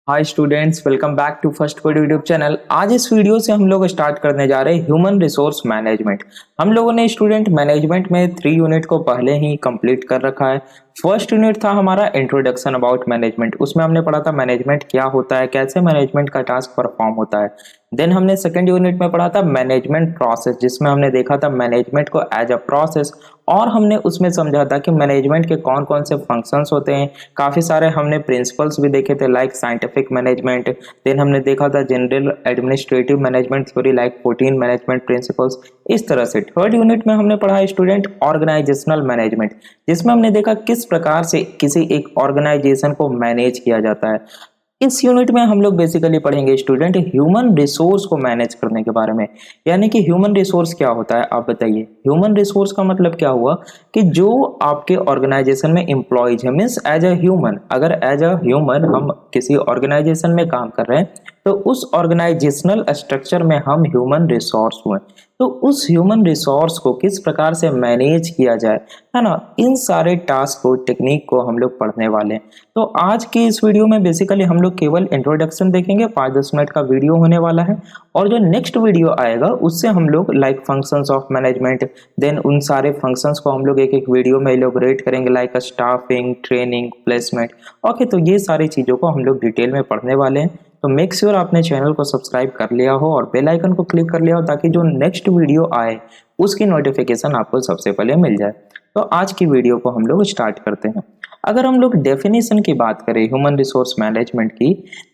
Hi students, welcome back to first word YouTube channel. आज इस video से हम लोग स्टार्ट करने जा रहे हैं ह्यूमन रिसोर्स मैनेजमेंट। हम लोगों ने स्टूडेंट मैनेजमेंट में 3 यूनिट को पहले ही कंप्लीट कर रखा है। फर्स्ट यूनिट था हमारा इंट्रोडक्शन अबाउट मैनेजमेंट। उसमें हमने पढ़ा था मैनेजमेंट क्या होता है, कैसे मैनेजमेंट का टास्क परफॉर्म होता है। देन हमने सेकंड यूनिट में पढ़ा था मैनेजमेंट प्रोसेस, जिसमें हमने देखा था मैनेजमेंट को एज अ प्रोसेस, और हमने उसमें समझा था कि मैनेजमेंट के कौन कौन से फंक्शंस होते हैं। काफ़ी सारे हमने प्रिंसिपल्स भी देखे थे, लाइक साइंटिफिक मैनेजमेंट। देन हमने देखा था general administrative management theory, like 14 management principles. इस तरह से थर्ड यूनिट में हमने पढ़ा स्टूडेंट ऑर्गेनाइजेशनल मैनेजमेंट, जिसमें हमने देखा किस प्रकार से किसी एक ऑर्गेनाइजेशन को मैनेज किया जाता है। इस यूनिट में हम लोग बेसिकली पढ़ेंगे स्टूडेंट ह्यूमन रिसोर्स को मैनेज करने के बारे में। यानी कि ह्यूमन रिसोर्स क्या होता है, आप बताइए। ह्यूमन रिसोर्स का मतलब क्या हुआ कि जो आपके ऑर्गेनाइजेशन में एम्प्लॉयज है, मीन्स एज अ ह्यूमन, अगर एज अ ह्यूमन हम किसी ऑर्गेनाइजेशन में काम कर रहे हैं तो उस ऑर्गेनाइजेशनल स्ट्रक्चर में हम ह्यूमन रिसोर्स हुए। तो उस ह्यूमन रिसोर्स को किस प्रकार से मैनेज किया जाए, है ना, इन सारे टास्क को, टेक्निक को हम लोग पढ़ने वाले हैं। तो आज की इस वीडियो में बेसिकली हम लोग केवल इंट्रोडक्शन देखेंगे, 5-10 मिनट का वीडियो होने वाला है। और जो नेक्स्ट वीडियो आएगा उससे हम लोग like functions of management, then उन सारे फंक्शंस को हम लोग एक एक वीडियो में इलैबोरेट करेंगे, like staffing, training, placement. Okay, तो ये सारी चीज़ों को हम लोग डिटेल में पढ़ने वाले हैं। तो मेक श्योर आपने चैनल को सब्सक्राइब कर लिया हो और बेल आइकन को क्लिक कर लिया हो, ताकि जो नेक्स्ट वीडियो आए उसकी नोटिफिकेशन आपको सबसे पहले मिल जाए। तो आज की वीडियो को हम लोग स्टार्ट करते हैं। अगर हम लोग डेफिनेशन की बात करें ह्यूमन रिसोर्स मैनेजमेंट की,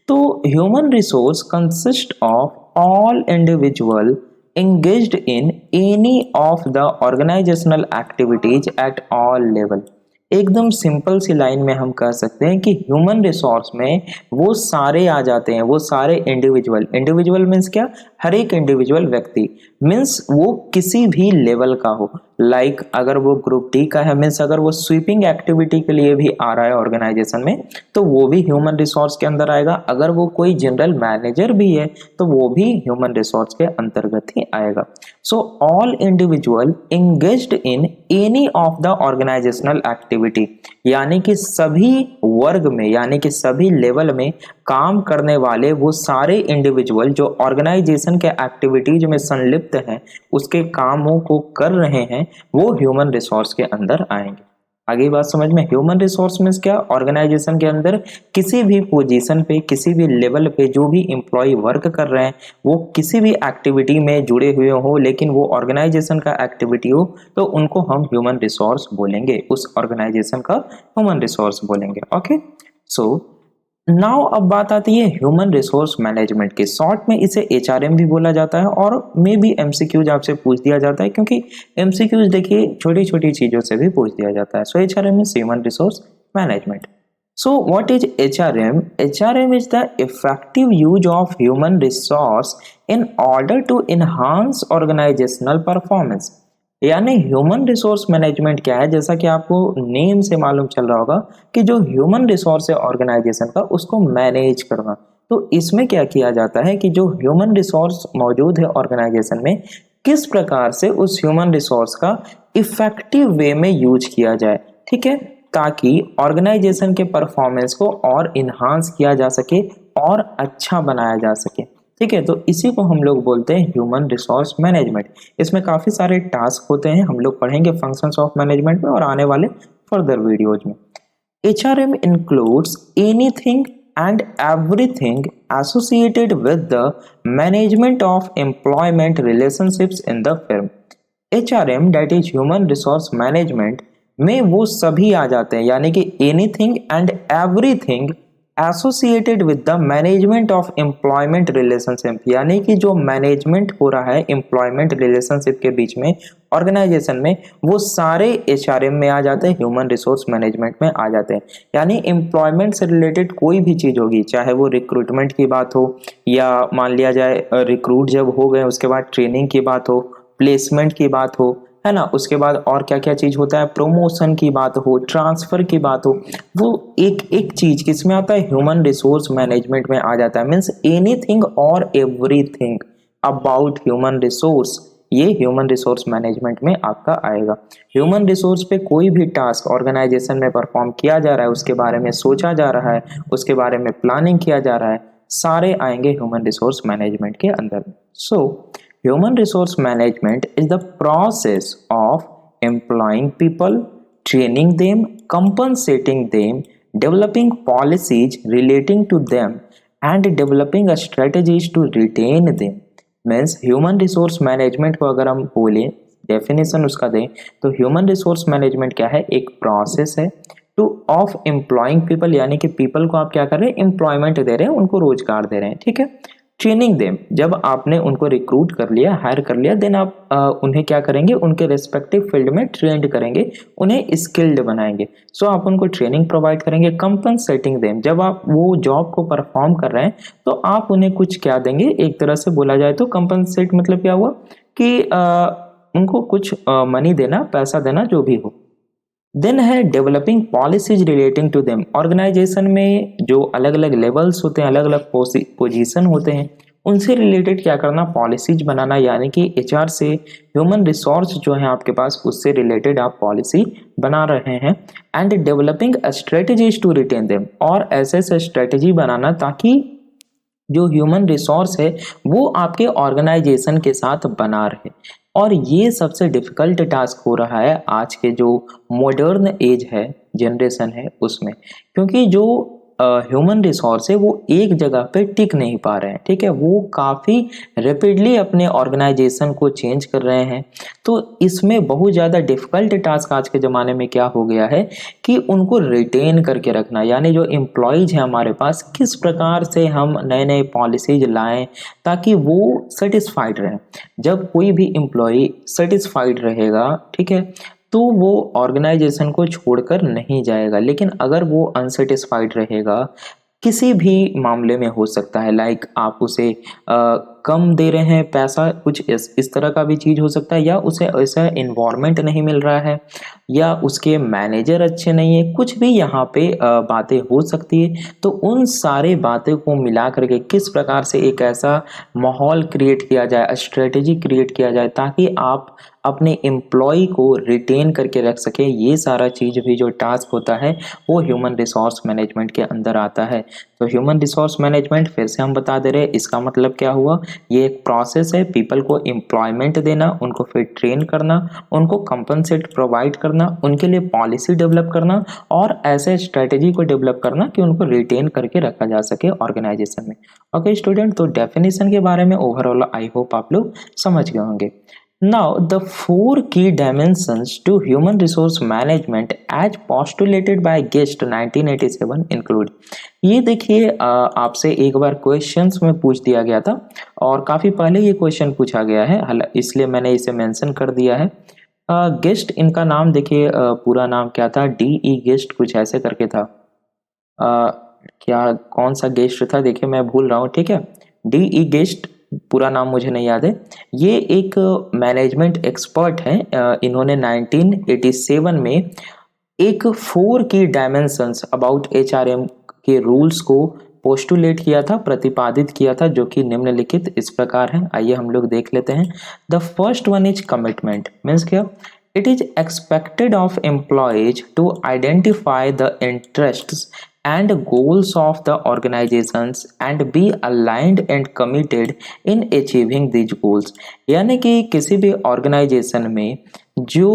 तो human resource consist of all individual engaged in any of the organizational activities at all level। एकदम सिंपल सी लाइन में हम कह सकते हैं कि ह्यूमन रिसोर्स में वो सारे आ जाते हैं, वो सारे इंडिविजुअल। इंडिविजुअल मीन्स क्या, हर एक इंडिविजुअल व्यक्ति, मीन्स वो किसी भी लेवल का हो। लाइक अगर वो ग्रुप डी का है, मीन्स अगर वो स्वीपिंग एक्टिविटी के लिए भी आ रहा है ऑर्गेनाइजेशन में, तो वो भी ह्यूमन रिसोर्स के अंदर आएगा। अगर वो कोई जनरल मैनेजर भी है तो वो भी ह्यूमन रिसोर्स के अंतर्गत ही आएगा। So all individual engaged in any of the organizational activity, यानी कि सभी वर्ग में, यानी कि सभी लेवल में काम करने वाले वो सारे इंडिविजुअल जो ऑर्गेनाइजेशन के एक्टिविटीज में संलिप्त हैं, उसके कामों को कर रहे हैं, वो ह्यूमन रिसोर्स के अंदर आएंगे। आगे बात समझ में। ह्यूमन रिसोर्स में क्या, ऑर्गेनाइजेशन के अंदर किसी भी पोजीशन पे, किसी भी लेवल पे जो भी एम्प्लॉय वर्क कर रहे हैं, वो किसी भी एक्टिविटी में जुड़े हुए हो, लेकिन वो ऑर्गेनाइजेशन का एक्टिविटी हो, तो उनको हम ह्यूमन रिसोर्स बोलेंगे, उस ऑर्गेनाइजेशन का ह्यूमन रिसोर्स बोलेंगे। ओके, सो नाउ अब बात आती है ह्यूमन रिसोर्स मैनेजमेंट की। शॉर्ट में इसे एचआरएम भी बोला जाता है, और मे बी एमसीक्यूज आपसे पूछ दिया जाता है, क्योंकि एमसीक्यूज देखिए छोटी छोटी चीजों से भी पूछ दिया जाता है। So HRM is human resource management. So what is HRM? HRM is the effective use of human resource in order to enhance organizational performance। यानी ह्यूमन रिसोर्स मैनेजमेंट क्या है, जैसा कि आपको नेम से मालूम चल रहा होगा कि जो ह्यूमन रिसोर्स है ऑर्गेनाइजेशन का, उसको मैनेज करना। तो इसमें क्या किया जाता है कि जो ह्यूमन रिसोर्स मौजूद है ऑर्गेनाइजेशन में, किस प्रकार से उस ह्यूमन रिसोर्स का इफेक्टिव वे में यूज किया जाए, ठीक है, ताकि ऑर्गेनाइजेशन के परफॉर्मेंस को और इन्हांस किया जा सके और अच्छा बनाया जा सके। ठीक है, तो इसी को हम लोग बोलते हैं ह्यूमन रिसोर्स मैनेजमेंट। इसमें काफ़ी सारे टास्क होते हैं, हम लोग पढ़ेंगे फंक्शंस ऑफ मैनेजमेंट में और आने वाले फर्दर वीडियोज में। HRM includes anything and everything associated with the management of employment relationships in the firm। HRM, that is Human Resource Management, में वो सभी आ जाते हैं, यानी कि anything and everything associated with the management of employment relationship, यानी कि जो मैनेजमेंट हो रहा है एम्प्लॉयमेंट रिलेशनशिप के बीच में ऑर्गेनाइजेशन में, वो सारे एचआरएम में आ जाते हैं, ह्यूमन रिसोर्स मैनेजमेंट में आ जाते हैं। यानी एम्प्लॉयमेंट से रिलेटेड कोई भी चीज़ होगी, चाहे वो रिक्रूटमेंट की बात हो, या मान लिया जाए रिक्रूट जब हो गए उसके बाद ट्रेनिंग की बात हो, प्लेसमेंट की बात हो, है ना, उसके बाद और क्या क्या चीज होता है, प्रमोशन की बात हो, ट्रांसफर की बात हो, वो एक एक चीज किस में आता है, ह्यूमन रिसोर्स मैनेजमेंट में आ जाता है। मीन्स एनीथिंग और एवरीथिंग अबाउट ह्यूमन रिसोर्स, ये ह्यूमन रिसोर्स मैनेजमेंट में आपका आएगा। ह्यूमन रिसोर्स पे कोई भी टास्क ऑर्गेनाइजेशन में परफॉर्म किया जा रहा है, उसके बारे में सोचा जा रहा है, उसके बारे में प्लानिंग किया जा रहा है, सारे आएंगे ह्यूमन रिसोर्स मैनेजमेंट के अंदर। So human resource management is the process of employing people, training them, compensating them, developing policies relating to them, and developing a strategies to retain them. Means human resource management को अगर हम बोलें, definition उसका दें, तो human resource management क्या है? एक प्रोसेस है टू ऑफ एम्प्लॉइंग पीपल, यानी कि पीपल को आप क्या कर रहे हैं? एम्प्लॉयमेंट दे रहे हैं, उनको रोजगार दे रहे हैं, ठीक है। ट्रेनिंग देम, जब आपने उनको रिक्रूट कर लिया, हायर कर लिया, देन आप उन्हें क्या करेंगे? उनके रेस्पेक्टिव फील्ड में ट्रेंड करेंगे, उन्हें स्किल्ड बनाएंगे। सो आप उनको ट्रेनिंग प्रोवाइड करेंगे। कंपनसेटिंग देम, जब आप वो जॉब को परफॉर्म कर रहे हैं तो आप उन्हें कुछ क्या देंगे? एक तरह से बोला जाए तो कंपनसेट मतलब क्या हुआ कि उनको कुछ मनी देना, पैसा देना, जो भी हो। देन है developing policies relating to them. Organization में जो अलग अलग लेवल्स होते हैं, अलग अलग पोजीशन होते हैं, उनसे रिलेटेड क्या करना? पॉलिसीज बनाना, यानी कि एचआर से, ह्यूमन रिसोर्स जो है आपके पास, उससे रिलेटेड आप पॉलिसी बना रहे हैं। And developing strategies to retain them, और ऐसे स्ट्रेटजी बनाना ताकि जो ह्यूमन रिसोर्स है वो आपके ऑर्गेनाइजेशन के साथ बना रहे। और ये सबसे डिफिकल्ट टास्क हो रहा है आज के जो मॉडर्न एज है, जनरेशन है, उसमें, क्योंकि जो ह्यूमन रिसोर्स है वो एक जगह पे टिक नहीं पा रहे हैं, ठीक है। वो काफ़ी रेपिडली अपने ऑर्गेनाइजेशन को चेंज कर रहे हैं। तो इसमें बहुत ज़्यादा डिफिकल्ट टास्क आज के ज़माने में क्या हो गया है कि उनको रिटेन करके रखना, यानी जो एम्प्लॉयज़ हैं हमारे पास, किस प्रकार से हम नए नए पॉलिसीज लाएं ताकि वो सेटिस्फाइड रहें। जब कोई भी एम्प्लॉय सेटिस्फाइड रहेगा, ठीक है, तो वो ऑर्गेनाइजेशन को छोड़कर नहीं जाएगा। लेकिन अगर वो अनसेटिस्फाइड रहेगा, किसी भी मामले में हो सकता है, लाइक आप उसे कम दे रहे हैं पैसा, कुछ इस तरह का भी चीज़ हो सकता है, या उसे ऐसा इन्वायरमेंट नहीं मिल रहा है, या उसके मैनेजर अच्छे नहीं है, कुछ भी यहाँ पे बातें हो सकती है। तो उन सारे बातें को मिला करके किस प्रकार से एक ऐसा माहौल क्रिएट किया जाए, स्ट्रेटेजी क्रिएट किया जाए ताकि आप अपने एम्प्लॉय को रिटेन करके रख सके, ये सारा चीज़ भी जो टास्क होता है वो ह्यूमन रिसोर्स मैनेजमेंट के अंदर आता है। तो ह्यूमन रिसोर्स मैनेजमेंट फिर से हम बता दे रहे हैं, इसका मतलब क्या हुआ? ये एक प्रोसेस है, पीपल को एम्प्लॉयमेंट देना, उनको फिर ट्रेन करना, उनको कंपनसेट प्रोवाइड करना, उनके लिए पॉलिसी डेवलप करना, और ऐसे स्ट्रेटेजी को डेवलप करना कि उनको रिटेन करके रखा जा सके ऑर्गेनाइजेशन में। ओके स्टूडेंट, तो डेफिनेशन के बारे में ओवरऑल आई होप आप लोग समझ गए होंगे। Now, the four key dimensions to human resource management as postulated by GEST 1987 include। ये देखिए आपसे एक बार क्वेश्चंस में पूछ दिया गया था, और काफ़ी पहले ये क्वेश्चन पूछा गया है, इसलिए मैंने इसे मेंशन कर दिया है। गेस्ट, इनका नाम देखिए, पूरा नाम क्या था? DE गेस्ट कुछ ऐसे करके था। क्या कौन सा गेस्ट था? देखिए मैं भूल रहा हूँ, ठीक है। DE गेस्ट पूरा नाम मुझे नहीं याद है। ये एक मैनेजमेंट एक्सपर्ट हैं। इन्होंने 1987 में एक 4 की डायमेंशंस अबाउट HRM के रूल्स को पोस्टुलेट किया था, प्रतिपादित किया था, जो कि निम्नलिखित इस प्रकार है। आइए हम लोग देख लेते हैं। The first one is commitment. Means क्या? It is expected of employees to identify the interests and goals of the organizations and be aligned and committed in achieving these goals। यानी कि किसी भी ऑर्गेनाइजेशन में जो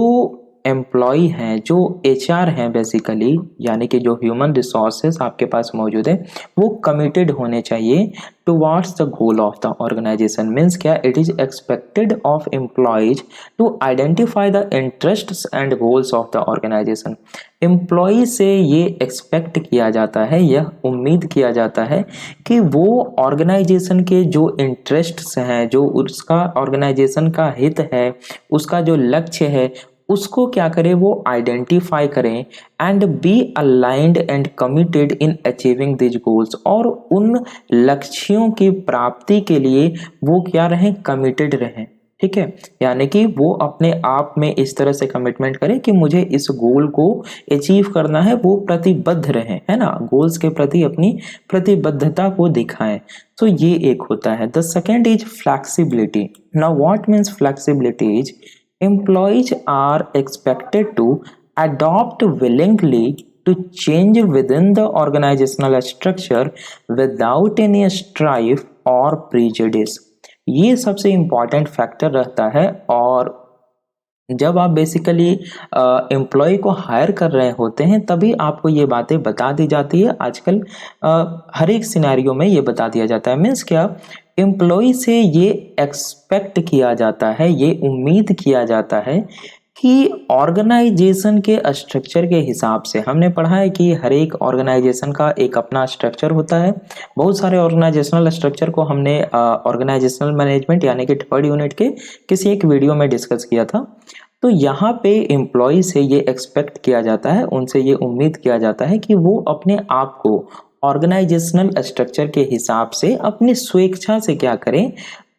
एम्प्लॉय हैं, जो HR हैं बेसिकली, यानी कि जो ह्यूमन रिसोर्सेस आपके पास मौजूद है, वो कमिटेड होने चाहिए towards the goal of the organisation. मीन्स क्या? It is expected of employees to identify the interests and goals of the organisation. Employee से ये एक्सपेक्ट किया जाता है, यह उम्मीद किया जाता है कि वो ऑर्गेनाइजेशन के जो इंटरेस्ट्स हैं, जो उसका ऑर्गेनाइजेशन का हित है, उसका जो लक्ष्य है, उसको क्या करें? वो आइडेंटिफाई करें and B aligned and committed in achieving this goals, और उन लक्ष्यों की प्राप्ति के लिए वो क्या रहें? कमिटेड रहें। ठीक है, यानी कि वो अपने आप में इस तरह से कमिटमेंट करें कि मुझे इस गोल को अचीव करना है, वो प्रतिबद्ध रहें, है ना, गोल्स के प्रति अपनी प्रतिबद्धता को दिखाएं। तो ये एक होता है। The second is flexibility. Now what means flexibility is employees are expected to adopt willingly to change within the organizational structure without any strife or prejudice। ये सबसे इम्पॉर्टेंट फैक्टर रहता है। और जब आप बेसिकली एम्प्लॉय को हायर कर रहे होते हैं तभी आपको ये बातें बता दी जाती है। आजकल हर एक सिनेरियो में ये बता दिया जाता है। मीन्स क्या, एम्प्लॉय से ये एक्सपेक्ट किया जाता है, ये उम्मीद किया जाता है कि ऑर्गेनाइजेशन के स्ट्रक्चर के हिसाब से, हमने पढ़ा है कि हर एक ऑर्गेनाइजेशन का एक अपना स्ट्रक्चर होता है। बहुत सारे ऑर्गेनाइजेशनल स्ट्रक्चर को हमने ऑर्गेनाइजेशनल मैनेजमेंट यानी कि थर्ड यूनिट के किसी एक वीडियो में डिस्कस किया था। तो यहाँ पे एम्प्लॉय से ये एक्सपेक्ट किया जाता है, उनसे ये उम्मीद किया जाता है कि वो अपने आप को ऑर्गेनाइजेशनल स्ट्रक्चर के हिसाब से अपनी स्वेच्छा से क्या करें,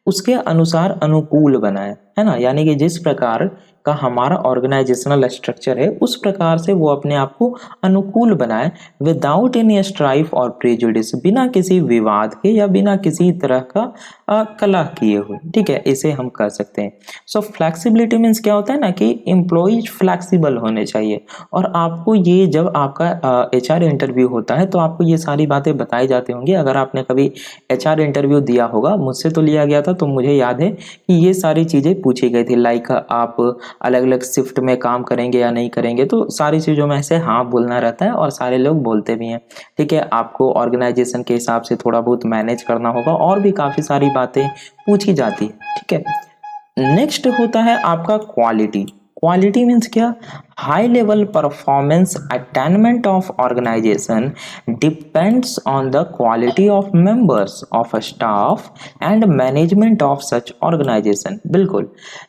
उसके अनुसार अनुकूल बनाए, है ना। यानी कि जिस प्रकार का हमारा ऑर्गेनाइजेशनल स्ट्रक्चर है उस प्रकार से वो अपने आप को अनुकूल बनाए, विदाउट एनी स्ट्राइफ और प्रेजुडिस, बिना किसी विवाद के या बिना किसी तरह का कलह किए हुए। ठीक है, इसे हम कर सकते हैं। सो फ्लेक्सिबिलिटी मीन्स क्या होता है ना कि एम्प्लॉइज फ्लेक्सिबल होने चाहिए। और आपको ये जब आपका HR इंटरव्यू होता है तो आपको ये सारी बातें बताई जाती होंगी। अगर आपने कभी HR इंटरव्यू दिया होगा, मुझसे तो लिया गया था, तो मुझे याद है कि ये सारी चीज़ें पूछी गई थी। लाइक आप अलग अलग शिफ्ट में काम करेंगे या नहीं करेंगे, तो सारी चीज़ों में से हाँ बोलना रहता है और सारे लोग बोलते भी हैं। ठीक है, आपको ऑर्गेनाइजेशन के हिसाब से थोड़ा बहुत मैनेज करना होगा और भी काफ़ी सारी बातें पूछी जाती है। ठीक है, नेक्स्ट होता है आपका क्वालिटी। क्वालिटी मीन्स क्या, high level performance attainment of organization depends on the quality of members of staff and management of such organization. बिल्कुल,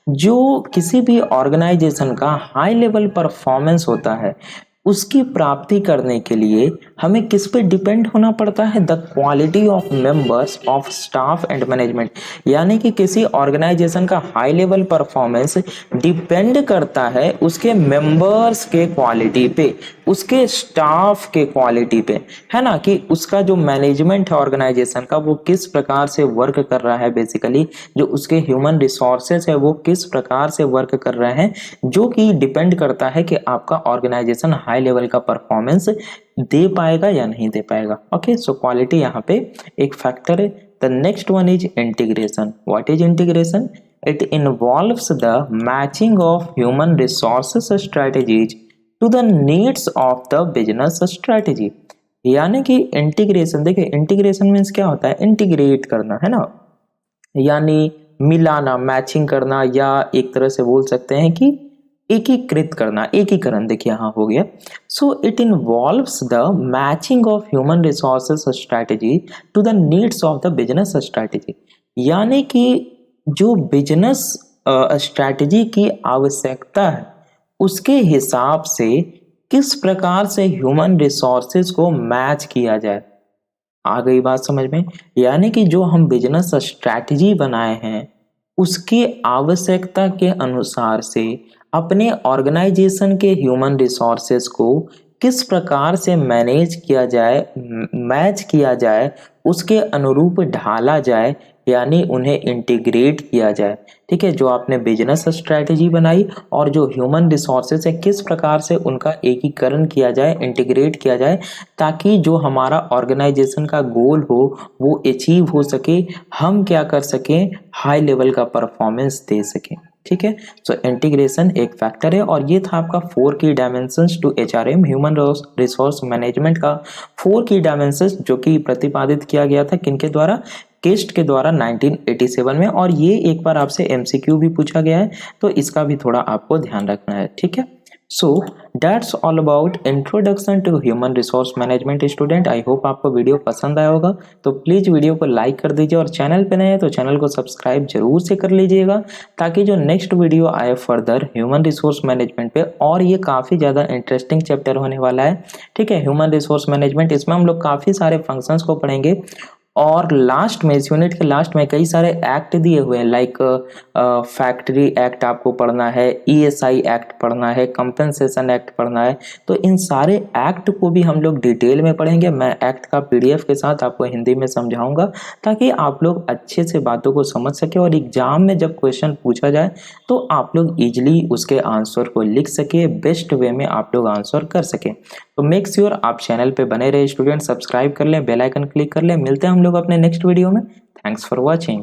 जो किसी भी ऑर्गेनाइजेशन का हाई लेवल परफॉर्मेंस होता है उसकी प्राप्ति करने के लिए हमें किस पे डिपेंड होना पड़ता है, the quality of members of staff and management. यानी कि किसी ऑर्गेनाइजेशन का हाई लेवल परफॉर्मेंस डिपेंड करता है उसके मेंबर्स के क्वालिटी पे, उसके स्टाफ के क्वालिटी पे, है ना, कि उसका जो मैनेजमेंट है ऑर्गेनाइजेशन का वो किस प्रकार से वर्क कर रहा है। बेसिकली जो उसके ह्यूमन रिसोर्सेज है वो किस प्रकार से वर्क कर रहे हैं, जो कि डिपेंड करता है कि आपका ऑर्गेनाइजेशन हाई लेवल का परफॉर्मेंस दे पाएगा या नहीं दे पाएगा। ओके, सो क्वालिटी यहाँ पे एक फैक्टर है। The next one is integration. What is integration? It involves the matching of human resources strategies to the needs of the business strategy। यानी कि इंटीग्रेशन, देखिए इंटीग्रेशन मीन्स क्या होता है, इंटीग्रेट करना, है ना, यानी मिलाना, मैचिंग करना, या एक तरह से बोल सकते हैं कि एकीकृत करना, एकीकरण। देखिए यहाँ हो गया। So it involves the matching of human resources strategy to the needs of the business strategy. यानी कि जो बिजनेस स्ट्रैटेजी की आवश्यकता है उसके हिसाब से किस प्रकार से ह्यूमन रिसोर्सेज को मैच किया जाए। आ गई बात समझ में? यानी कि जो हम बिजनेस स्ट्रैटेजी बनाए हैं उसकी आवश्यकता के अनुसार से अपने ऑर्गेनाइजेशन के ह्यूमन रिसोर्सेज को किस प्रकार से मैनेज किया जाए, मैच किया जाए, उसके अनुरूप ढाला जाए, यानी उन्हें इंटीग्रेट किया जाए। ठीक है, जो आपने बिजनेस स्ट्रैटेजी बनाई और जो ह्यूमन रिसोर्सेज है किस प्रकार से उनका एकीकरण किया जाए, इंटीग्रेट किया जाए, ताकि जो हमारा ऑर्गेनाइजेशन का गोल हो वो अचीव हो सके, हम क्या कर सकें, हाई लेवल का परफॉर्मेंस दे सकें। ठीक है, सो इंटीग्रेशन एक फैक्टर है। और ये था आपका 4 की dimensions to HRM, human resource management का 4 की डायमेंशंस, जो कि प्रतिपादित किया गया था किनके द्वारा, केस्ट के द्वारा 1987 में। और ये एक बार आपसे MCQ भी पूछा गया है, तो इसका भी थोड़ा आपको ध्यान रखना है। ठीक है, so that's all about introduction to human resource management. Student, I hope आपको वीडियो पसंद आया होगा, तो प्लीज़ वीडियो को लाइक कर दीजिए और चैनल पे नए हैं तो चैनल को सब्सक्राइब जरूर से कर लीजिएगा, ताकि जो नेक्स्ट वीडियो आए फर्दर ह्यूमन रिसोर्स मैनेजमेंट पे, और ये काफ़ी ज़्यादा इंटरेस्टिंग चैप्टर होने वाला है। ठीक है, ह्यूमन रिसोर्स मैनेजमेंट, इसमें हम लोग काफ़ी सारे फंक्शंस को पढ़ेंगे और लास्ट में इस यूनिट के लास्ट में कई सारे एक्ट दिए हुए हैं, लाइक फैक्ट्री एक्ट आपको पढ़ना है, ईएसआई एक्ट पढ़ना है, कंपनसेशन एक्ट पढ़ना है। तो इन सारे एक्ट को भी हम लोग डिटेल में पढ़ेंगे। मैं एक्ट का पीडीएफ के साथ आपको हिंदी में समझाऊंगा ताकि आप लोग अच्छे से बातों को समझ सके और एग्जाम में जब क्वेश्चन पूछा जाए तो आप लोग इजिली उसके आंसर को लिख सके, बेस्ट वे में आप लोग आंसर कर सके। तो मेक श्योर आप चैनल पे बने रहे स्टूडेंट, सब्सक्राइब कर लें, बेल आइकन क्लिक कर लें। मिलते हैं हम लोग अपने नेक्स्ट वीडियो में। Thanks for watching.